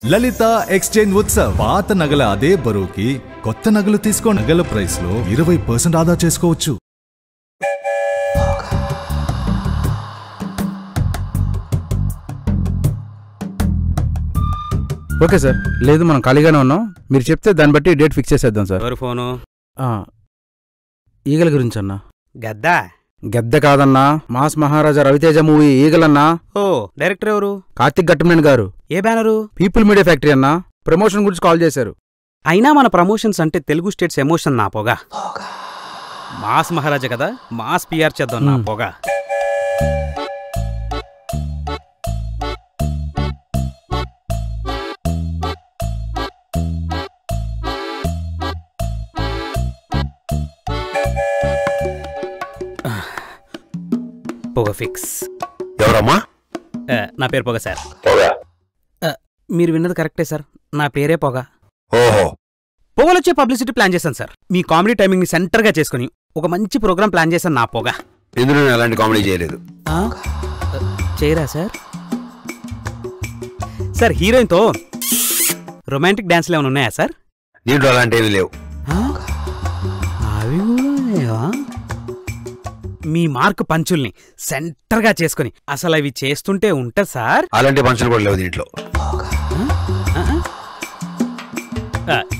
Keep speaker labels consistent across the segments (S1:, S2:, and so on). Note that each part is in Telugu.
S1: లలిత ఎక్స్చేంజ్ ఉత్సవ్ పాత నగల అదే బరువుకి కొత్త నగలు తీసుకో నగల ప్రైస్ లో 20% ఆదా చేసుకోవచ్చు.
S2: Okay sir. లేదు మనం ఖాళీగానే ఉన్నాం. మీరు చెప్తే దాన్ని బట్టి డేట్ ఫిక్స్ చేసేద్దాం సార్.
S3: ఎవరు ఫోను?
S2: ఈగల గురించి అన్నా.
S3: గద్దా?
S2: గద్ద కాదన్నా, మాస్ మహారాజా రవితేజ మూవీ ఈగలన్నా.
S3: ఓ డైరెక్టర్ ఎవరు?
S2: కార్తిక్ ఘట్టమనేని గారు.
S3: ఏ బ్యానరు?
S2: పీపుల్ మీడియా ఫ్యాక్టరీ అన్నా. ప్రమోషన్ గురించి కాల్ చేశారు.
S3: అయినా మన ప్రమోషన్స్ అంటే తెలుగు స్టేట్స్ ఎమోషన్ నా పొగ. మాస్ మహారాజా కదా, మాస్ పిఆర్ చేద్దాం నా పొగ. పొగ ఫిక్స్.
S4: ఎవరమ్మా?
S3: నా పేరు పొగ సార్.
S4: పొగ?
S3: మీరు విన్నది కరెక్టే సార్, నా పేరే పొగ.
S4: ఓహో.
S3: పొగలొచ్చే పబ్లిసిటీ ప్లాన్ చేశాను సార్. మీ కామెడీ టైమింగ్ ని సెంటర్ గా చేసుకుని ఒక మంచి ప్రోగ్రామ్ ప్లాన్ చేశాను నా పొగ.
S4: ఇందులో నేను అలాంటి కామెడీ చేయలేదు.
S3: చేయరా సార్? సార్ హీరోయిన్ తో రొమాంటిక్ డాన్స్లు ఏమైనా ఉన్నాయా సార్?
S4: దీంట్లో అలాంటివి లేవు.
S3: అవి కూడా మీ మార్క్ పంచుల్ని సెంటర్ గా చేసుకుని అసలు అవి చేస్తుంటే ఉంటా సార్.
S4: అలాంటి పంచులు కూడా లేవు దీంట్లో.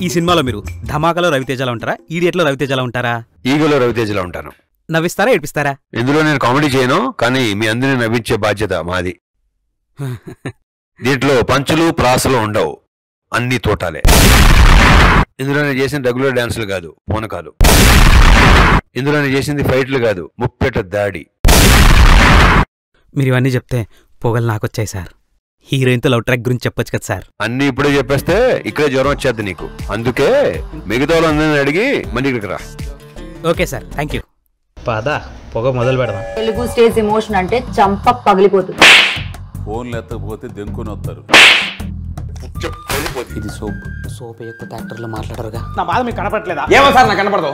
S3: ఈ సినిమాలో మీరు ధమాకాలో రవితేజలా ఉంటారా, ఈడియట్లో రవితేజలా ఉంటారా?
S4: ఈగలో రవితేజలా ఉంటాను.
S3: నవ్విస్తారా ఏడిపిస్తారా?
S4: ఇందులో నేను కామెడీ చేయను, కానీ మీ అందరినీ నవ్వించే బాధ్యత మాది. దీంట్లో పంచులు ప్రాసలు ఉండవు, అన్ని తోటాలే. ఇందులో నేను చేసిన రెగ్యులర్ డాన్సులు కాదు, పూనకాలు. ఇందులో నేను చేసింది ఫైట్లు కాదు, ముప్పెట దాడి.
S3: మీరు ఇవన్నీ చెప్తే పొగలు నాకొచ్చాయి సార్. హీరోయిన్తో లవ్ ట్రాక్ గురించి చెప్పొచ్చు కదా సార్.
S4: అన్ని ఇప్పుడే చెప్పేస్తే ఇక్కడే జ్వరం వచ్చేద్ది నీకు. అందుకే మిగతా వాళ్ళందరినీ అడిగి మళ్ళీ ఇక్కడికి రా.
S3: Okay sir, thank you. పదా పొగ మొదలు పెడదాం.
S5: తెలుగు స్టేజ్ ఎమోషన్ అంటే చంప పగిలిపోతుంది.
S6: ఫోన్లు ఎత్తకపోతే దెంకుని వస్తారు.
S3: ఇది సోప్. సోప్ ఎక్కువ యాక్టర్లు మాట్లాడరుగా.
S7: నా బాధ మీకు కనపడలేదా? ఏమో సార్ నాకు కనపడదు.